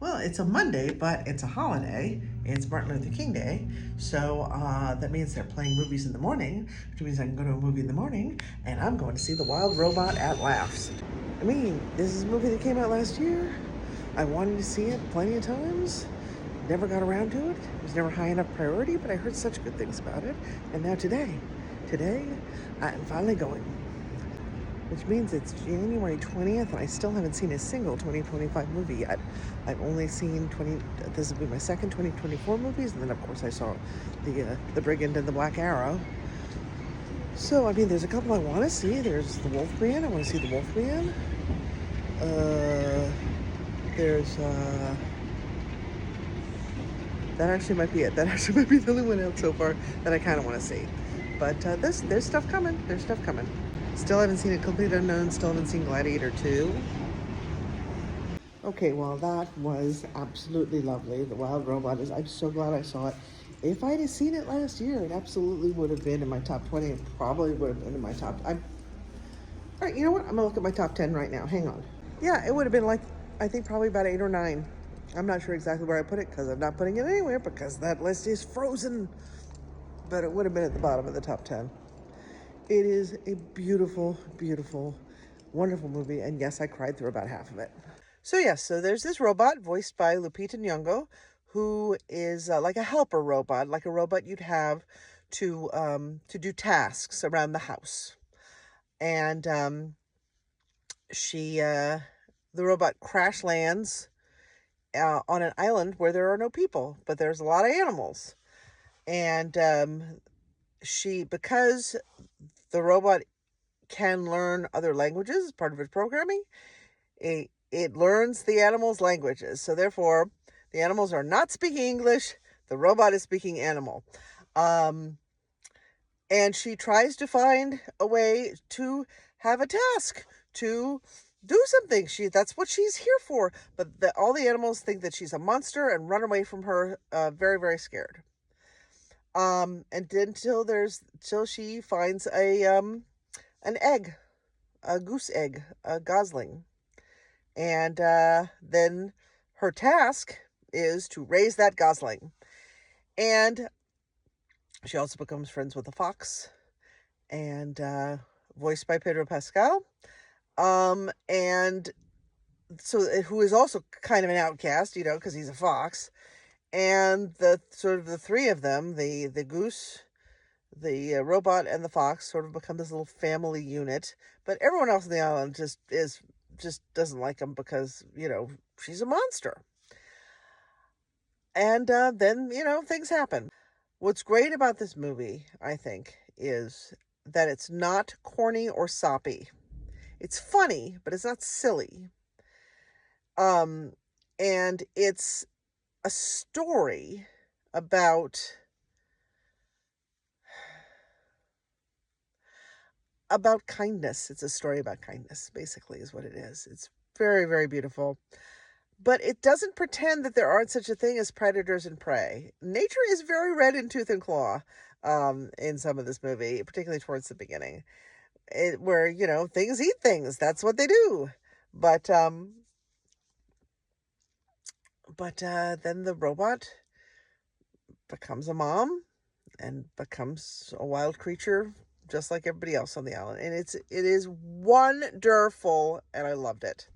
Well, it's a Monday, but it's a holiday. It's Martin Luther King Day. So that means they're playing movies in the morning, which means I can go to a movie in the morning, and I'm going to see The Wild Robot at Laughs. I mean, this is a movie that came out last year. I wanted to see it plenty of times. Never got around to it. It was never high enough priority, but I heard such good things about it. And now today, I'm finally going, which means it's January 20th, and I still haven't seen a single 2025 movie yet. I've only seen this will be my second 2024 movies, and then of course I saw the Brigand and the Black Arrow. So, I mean, there's a couple I want to see. There's the Wolfman. I want to see the Wolfman. There's, that actually might be it. That actually might be the only one out so far that I kind of want to see. But there's stuff coming. There's stuff coming. Still haven't seen A Complete Unknown. Still haven't seen Gladiator 2. Okay, well, that was absolutely lovely. The Wild Robot I'm so glad I saw it. If I'd have seen it last year, it absolutely would have been in my top 20. It probably would have been in my top. All right, you know what? I'm going to look at my top 10 right now. Hang on. Yeah, it would have been like, I think probably about 8 or 9. I'm not sure exactly where I put it because I'm not putting it anywhere because that list is frozen. But it would have been at the bottom of the top 10. It is a beautiful, beautiful, wonderful movie. And yes, I cried through about half of it. So there's this robot voiced by Lupita Nyong'o, who is like a helper robot, like a robot you'd have to do tasks around the house. And the robot crash lands on an island where there are no people, but there's a lot of animals. And because the robot can learn other languages as part of its programming, it learns the animals' languages. So therefore, the animals are not speaking English. The robot is speaking animal. And she tries to find a way to have a task, to do something. That's what she's here for. But all the animals think that she's a monster and run away from her, very, very scared. And till she finds an egg, a goose egg, a gosling. And then her task is to raise that gosling. And she also becomes friends with a fox, and voiced by Pedro Pascal. And so who is also kind of an outcast, because he's a fox. And the three of them, the goose, the robot, and the fox, sort of become this little family unit. But everyone else on the island just doesn't like him because, she's a monster. And then, things happen. What's great about this movie, I think, is that it's not corny or soppy. It's funny, but it's not silly. And it's a story about kindness. It's a story about kindness, basically, is what it is. It's very, very beautiful. But it doesn't pretend that there aren't such a thing as predators and prey. Nature is very red in tooth and claw in some of this movie, particularly towards the beginning, where, things eat things. That's what they do. But then the robot becomes a mom and becomes a wild creature just like everybody else on the island. And it is wonderful, and I loved it.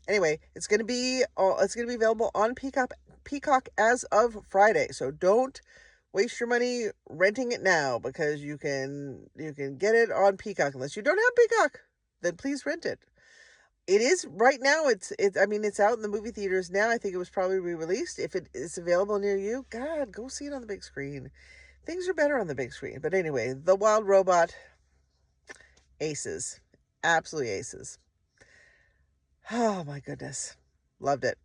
Anyway, it's going to be available on Peacock as of Friday. So don't waste your money renting it now, because you can get it on Peacock. Unless you don't have Peacock, then please rent it. It is right now. It's out in the movie theaters now. I think it was probably re-released. If it is available near you, God, go see it on the big screen. Things are better on the big screen. But anyway, The Wild Robot, aces. Absolutely aces. Oh my goodness. Loved it.